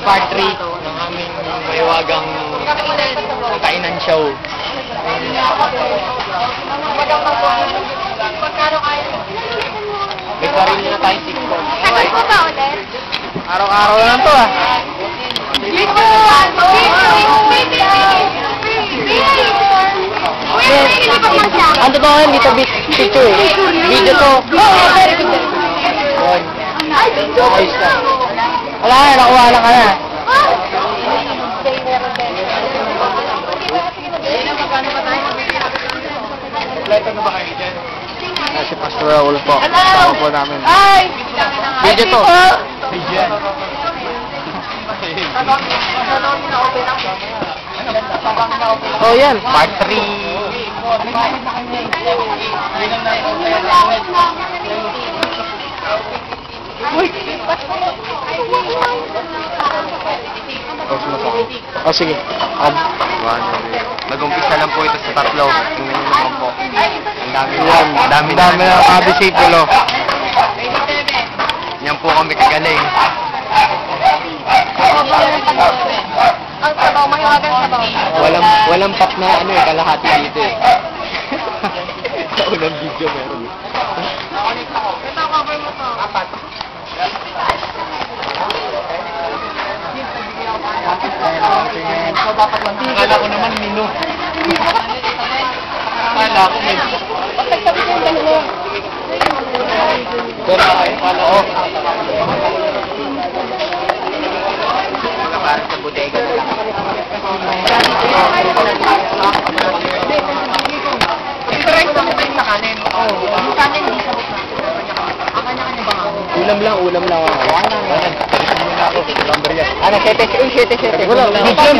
part 3 ng aming mahiwagang kainan show. May paril na tayo 6 ko. Tagal po ba ulit? Araw-araw lang to ah. Ano ba ngayon? Dito picture eh. Video to. Ayos na. Wala na, nakuha lang ka na. Kompleto na ba kayo dyan? Si Pastor Raul po. Kasama po namin. Video to. Video. Oh yan, part 3. Oh sige. Nag-umpisa lang po ito sa 3. Tingnan niyo naman po. Ang dami na kabisipolo. Yan po kami kagaling. Ang sabaw, mahiwagan sabaw. Walang pak na ano eh, kalahati dito eh. Sa unang video meron. Ito, cover mo to. Apat. Akala ko naman mino. Akala ko mino. Pagkagsabi ko yung dalawa. Pero akala ko. Para sa bodega na lang. Correct sa mga sa kanin. Yung kanin dito. Ang kanya-kanya ba nga? Ulam lang ako. Ano, 7-7. Wala, video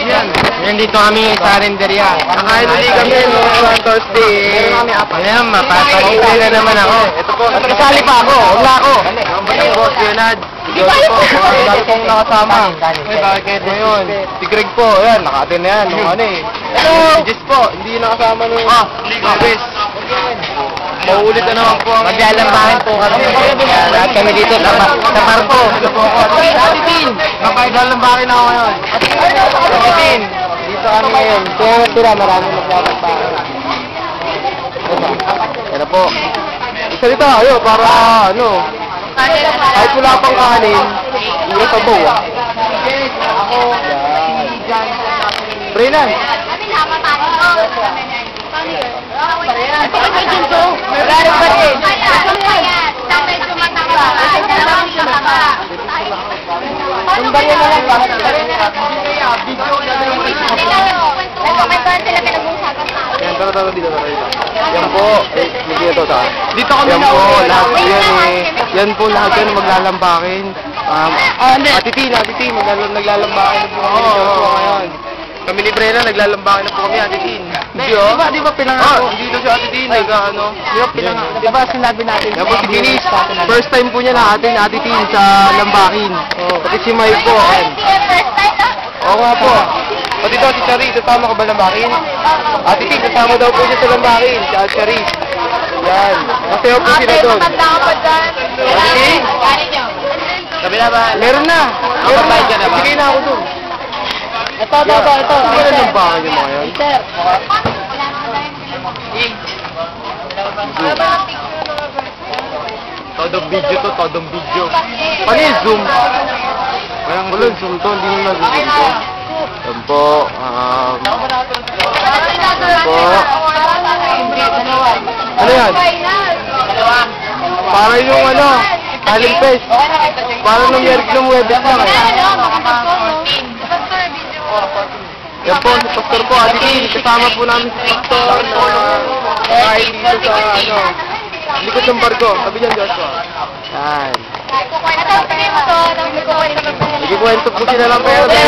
yan. Yan dito kami sa Renderia. Nakain ulit kami no Thursday. Meron kami apat. Ayan, mapapagpili na naman ako. Ito po, kasali pa ako. Wala ako. Boss Leonard. Dahil pong nakasama. Eh, bakit mo yun? Si Greg po, yan, naka-attend na yan. Ano eh. Si Jess po, hindi nakasama nung Luis. Mauulit na naman po. Maglalambahan po kami. Lahat kami dito sa Marco. Ate Tin, maglalambahan ako ngayon. Ate Tin, dito kami ngayon. Kaya tira, marami maglalambahan. Yan na po. Salita kayo para ano. Kahit wala pang kanin, hindi sa bawa. Ako, yan. Renan. Kami nakapatani ko. Paano yun? Wala rin ba rin? Tapos tumataba. Dalawang tumataba. Ang barya na lang. Nagkakwentuhan sila pinag-uusapan na. Yan, tara dito. Yan po. Hindi ito sa. Dito kami na lahat yan eh. Yan po lahat yan maglalambakin. Ate Tin, naglalambakin na po kami dito ngayon. Kami ni Brenna, naglalambakin na po kami, Ate Tin. Di ba pinangako? Dito si Ate Tin, di ba sinabi natin? Yan po si Denise, first time po niya na Ate Tin sa lambakin. Pati si May po. First time na? Oo nga po. Pati daw si Charis, kasama ka ba lambakin? Ate Tin, kasama daw po siya sa lambakin, si Ate Charis. Yan. Masayaw po sila doon. Matanda ka pa dyan. Ate Tin? Sabi na ba? Meron na. Sige na ako doon. Ito. Ano yung bahay niyo mga yan? Sir. Todong video. Paano yung zoom? Walang zoom to, hindi nyo nag-zoom to. Yan po. Ano yan? Para yung Talent Fest. Para nung Webes lang eh. Yan po, si Pastor po, Ate Tin, kasama po namin si Pastor kahit dito sa likod ng barko. Sabi niyan, Joshua. Yan. Nagkikwento po sila lang pero para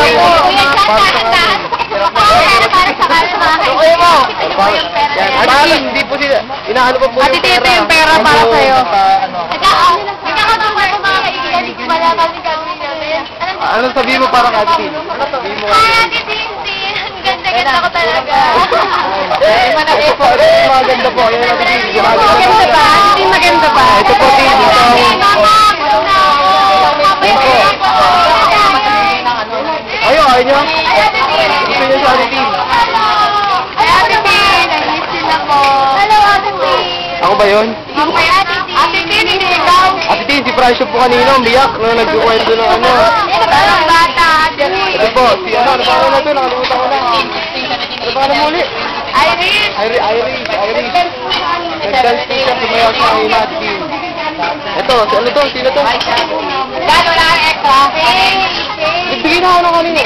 sa kanin. Para sa kanin. Yan, Ate Tin, hindi po sila, inaano pa po yung pera. Ito yung pera para sa'yo. Nagkakatumpay ko mga kaibigan, wala kami kami natin. Anong sabihin mo para kay Ate Tin? Anong sabihin mo? Ate Tin, ganda ko talaga. Maganda po. Maganda ba? Hindi maganda ba? Ito po, Tin. Mama, Ayaw nyo? Gusto nyo sa Ate Tin? Ay, Ate Tin, nag-miss you na po. Hello, Ate Tin. Ako ba yun? Okay, Ate Tin. Ate Tin, hindi ikaw. Ate Tin, si Francio po kanina, umiyak nung nagkukwento ng ano. Parang bata, Ate Tin. Ito po, si ano pa na ito? Nakalimutan ko na. Ano pa na muli? Iris. Iris. Nag-dance po siya, sumayaw siya kanina, Ate Tin. Ito, si ano to? Sino to? Gano'n lang ang extra? Nagbigay na ako ng kanina.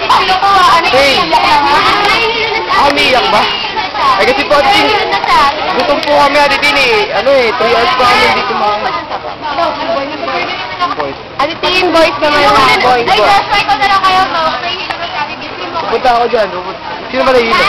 Ano po? Ano Hey. yung Umiyak ba? Ay kasi po, Ate Tin, gutom po kami, Ate Tin eh. Ano eh, 3 hours pa kami hindi kumain. Boys. Ate Tin, boys naman na. Boys. Ay, just try ko na lang kayo, no? Punta ako dyan. Sino ba nahihilo?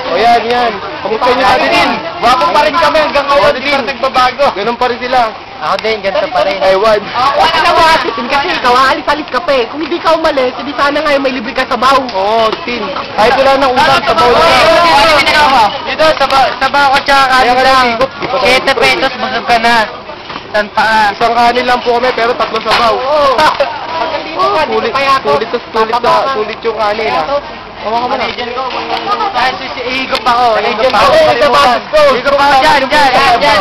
O yan. Kamusta niyo, Ate Tin? Wapo pa rin kami hanggang ngayon, hindi pa nagbabago. Ganun pa rin sila. Ako din, ganito pa rin. Ewan. Wala mo, Ate Tin, kasi ikaw, aalis-alis ka pa eh. Kung hindi ka umalis, hindi sana ngayon may libre ka sa baw. Oo, Tin. Kahit wala nang ulam, sabaw lang. Dito, sabaw ko tsaka kanin lang. 7 pesos, busog ka na. San pa ka? Isang kanin lang po kami, pero 3 sabaw. Sulit yung kanin, ha? Kamu ka muna. Ihigop ako. Ihigop ako. Ihigop ako dyan.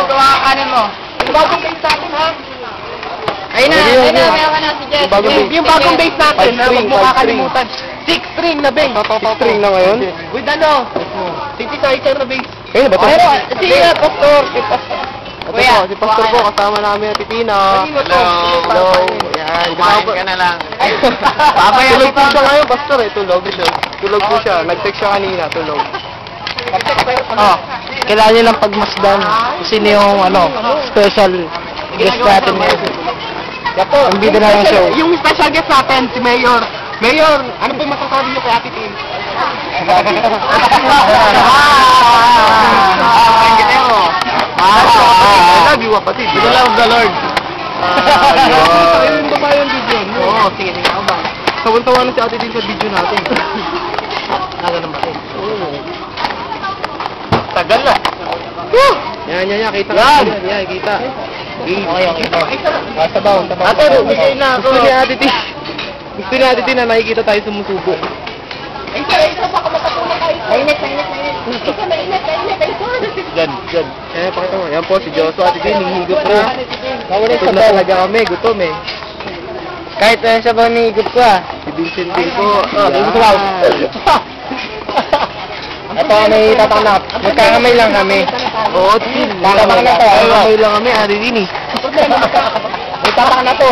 Kuha ka kanin mo. Bagong base natin, ha? Ayun na, meron ka na si Jess. Yung bagong base natin, ha? Huwag mo kakalimutan. 6 string na base. 6 string na ngayon? With ano? Synthesizer na base. Ayun ba ito? Sige, Pastor. Kuya, si Pastor po, kasama namin at Titina. Hello. Yan. Kumain ka na lang. Tulog po siya ngayon, Pastor eh. Tulog po siya. Nag-text siya kanina, tulog. Kailangan nyo lang pagmasdan kung sino yung special guest natin ngayon. Ang bida na yung show. Yung special guest natin, si Mayor. Mayor, ano po yung masasabi niyo kay Ate Tin? I love you, kapatid. The love of the Lord. Ayun ba ba yung video? Oo, sige ako ba? Tawan-tawa na si Ate Tin sa video natin. Ganun ba? Tagal na. Yan, kita. Yan, kita. Okay. Sabaw. Ate, bigay na ako. Gusto ni Ate Tin. Gusto ni Ate Tin na nakikita tayo sumusubo. Mainit. Diyan. Pakita mo. Yan po, si Joshua. Ate Tin, hihigop na. Gutom na talaga kami, gutom eh. Kahit sa bang nihigop ko Si Vincent din po. Ito kami tatanap. Magkakamay lang kami. Oo, Tin. Magkakamay lang kami, Ate Tin eh. May tatak na to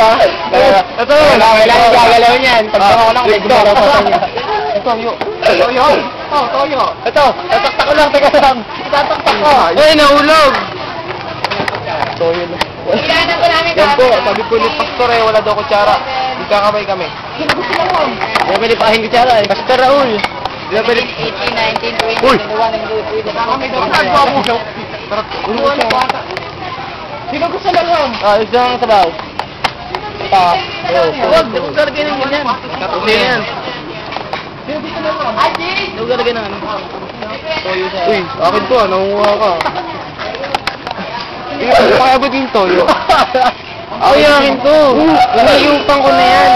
Ito. Kailangan gagalaw niyan. Pag ko lang, may gumalaw pa sa niya. Toyo. Ito, tataktak ko lang. Teka lang. Tataktak ko. Ay, nahulog. Toyo na. Kailangan ko namin Yan po, sabi ko ni Pastor eh, wala daw kutsara. Magkakamay kami. Hindi na pwede pahin kutsara eh. Pastor Raul. Di ba pwede? 18, 19, 20, Uy! 21, 22. Sino gusto na lang? Isang sabaw. Huwag gargay ng ganyan. Kasi yan. Huwag gargay ng ano. Uy, akin to ah, nangunguha ka. Hindi ko makayabot yung toyo. Ay, akin to. Inayupang ko na yan.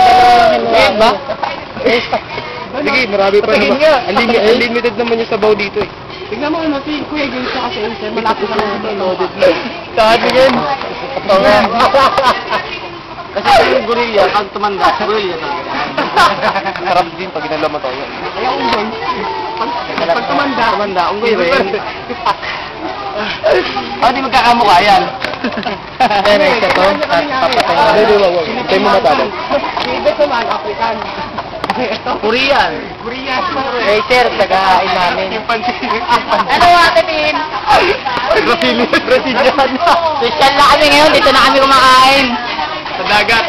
Ngayon ba? Sige, marami pa Patagin naman. nga. Unlimited naman yung sabaw dito eh. Tignan mo si Kuya James sa kasi Acer. Malapit na lang. Saan yun? Ito nga. Kasi yung gorilla, pag tumanda, gorilla talaga. Sarap din pag ginalaw mo toyo. Ayaw ko doon. Pag tumanda, unggoy rin. Di magkakamukha yan. Pero isa to. Papatay na. Wag. Tayo mo matabang. Ibe ko man, African. Korean. Acer, tagahain namin. Ano, Ate Tin? Brazilian. Social na kami ngayon. Dito na kami kumakain. Sa dagat.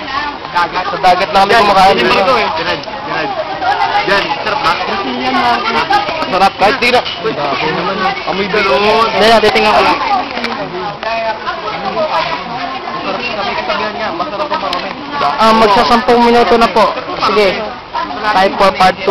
Sa dagat na kami kumakain. Dinad. Yan, sarap ba? Sarap. Kahit di na. Amoy balon. Hindi, titingnan ko lang. Masarap pa marami. Magsa 10 minuto na po. Sige. Time for part 2.